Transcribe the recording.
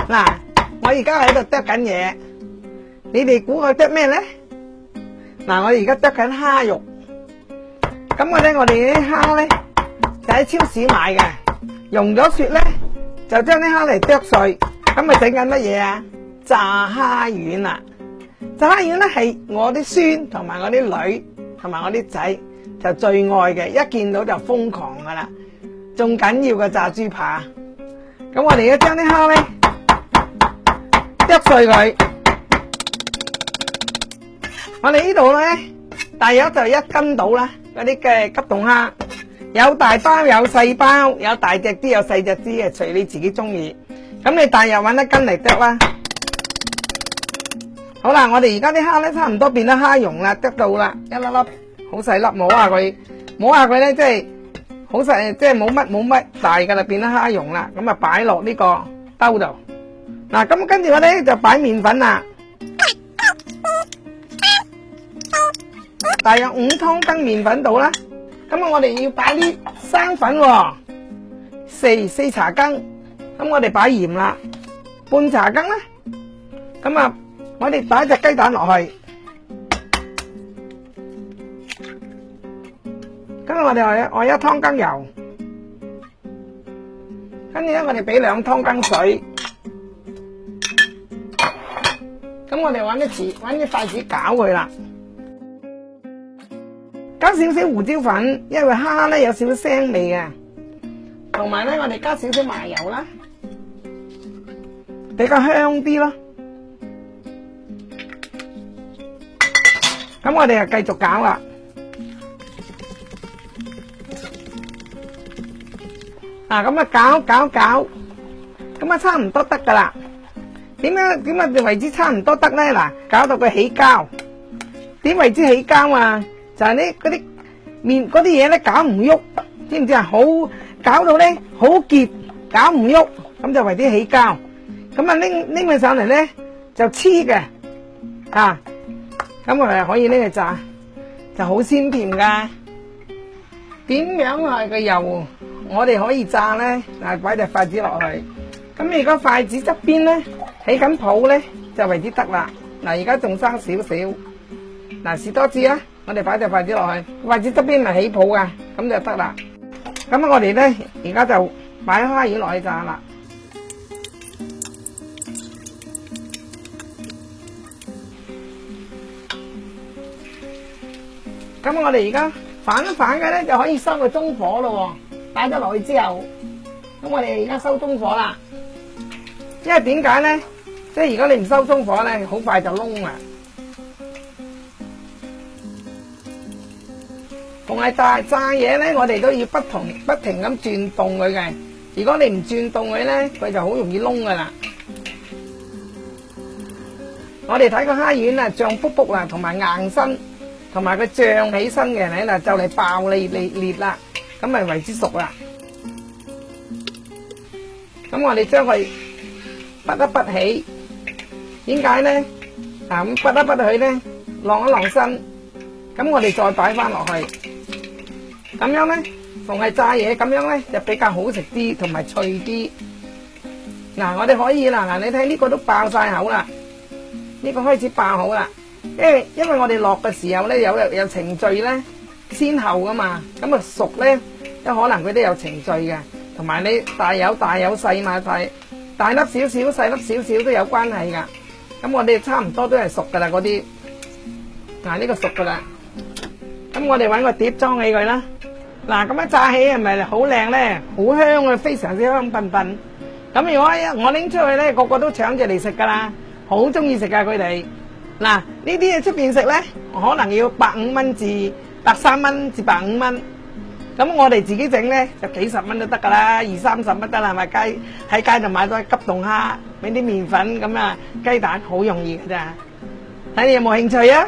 嗱，我而家喺度剁緊嘢，你哋估我剁咩咧？嗱，我而家剁緊蝦肉。咁我哋啲蝦咧就喺超市買嘅，溶咗雪咧就將啲蝦嚟剁碎。咁咪整緊乜嘢啊？炸蝦丸啦！炸蝦丸咧係我啲孫同埋我啲女同埋我啲仔就最愛嘅，一見到就瘋狂噶啦。仲緊要嘅炸豬扒。咁我哋而家將啲蝦咧剁碎佢。我哋呢度咧大約就1斤到啦，嗰啲嘅急凍蝦，有大包有細包，有大隻啲有細隻啲嘅，隨你自己中意。咁你大約搵1斤嚟剁啦。好啦，我哋而家啲蝦咧差唔多變得蝦蓉啦，剁到啦，一粒粒好細粒，摸下佢咧，即係好細，即係冇乜大噶啦，變得蝦蓉啦。咁啊擺落呢個兜度。嗱，咁跟住我哋就擺麵粉啦，大約5湯羹麵粉到啦。咁啊，我哋要擺啲生粉喎，4茶羹。咁我哋擺鹽啦，半茶羹啦。咁啊，我哋擺隻雞蛋落去。咁我哋愛1湯羹油，跟住咧我哋俾2湯羹水。咁我哋揾啲筷子攪佢啦，加少少胡椒粉，因為蝦咧有少少腥味嘅，同埋咧我哋加少少麻油啦，比較香啲咯。咁我哋就繼續攪啦。嗱，咁啊攪，咁啊差唔多得噶啦。點樣為之差唔多得咧？嗱，搞到佢起膠。點為之起膠啊？就係呢嗰啲麵嗰啲嘢咧搞唔喐，知唔知啊？好搞到咧好結，搞唔喐，咁就為之起膠。咁啊拎佢上嚟咧就黐嘅，啊，咁我哋可以拎去炸，就好鮮甜噶。點樣係個油？我哋可以炸咧，嗱，擺隻筷子落去。咁如果筷子側邊咧起緊泡咧，就為之得啦。嗱，而家仲生少少，嗱，試多次啦。我哋擺隻筷子落去，筷子側邊咪起泡噶，咁就得啦。咁我哋咧而家就擺蝦丸落去炸啦。咁我哋而家反一反嘅咧，就可以收個中火咯。擺咗落去之後，咁我哋而家收中火啦。因為點解咧？即係如果你唔收中火咧，好快就燶啦。同埋炸嘢咧，我哋都要不停咁轉動佢嘅。如果你唔轉動佢咧，佢就好容易燶噶啦。我哋睇個蝦丸啊，脹卜卜啦，同埋硬身，同埋佢脹起身嘅咧嗱，就嚟爆裂啦，咁咪為之熟啦。咁我哋將佢拔一拔起，點解咧？嗱，咁拔一拔佢咧，晾一晾身，咁我哋再擺翻落去，咁樣咧，逢係炸嘢咁樣咧，就比較好食啲，同埋脆啲。嗱，我哋可以啦，嗱，你睇呢個都爆晒口啦，呢個開始爆好啦，因為我哋落嘅時候咧有程序咧，先後噶嘛，咁啊熟咧，有可能佢都有程序嘅，同埋你大有細嘛，大粒少少細粒少少都有關係噶。咁我哋差唔多都係熟噶啦嗰啲，嗱，呢個熟噶啦，咁我哋搵個碟裝起佢啦。嗱，咁樣炸起係咪好靚咧？好香啊，非常之香噴噴。咁如果我拎出去咧，個個都搶住嚟食噶啦，好中意食噶佢哋。嗱，呢啲嘢出邊食咧，可能要150蚊至130蚊至150蚊。咁我哋自己整咧就幾十蚊都得噶啦，20-30蚊得啦，係咪？喺街度買到急凍蝦，俾啲麵粉咁啊，雞蛋好容易噶咋。睇你有冇興趣啊？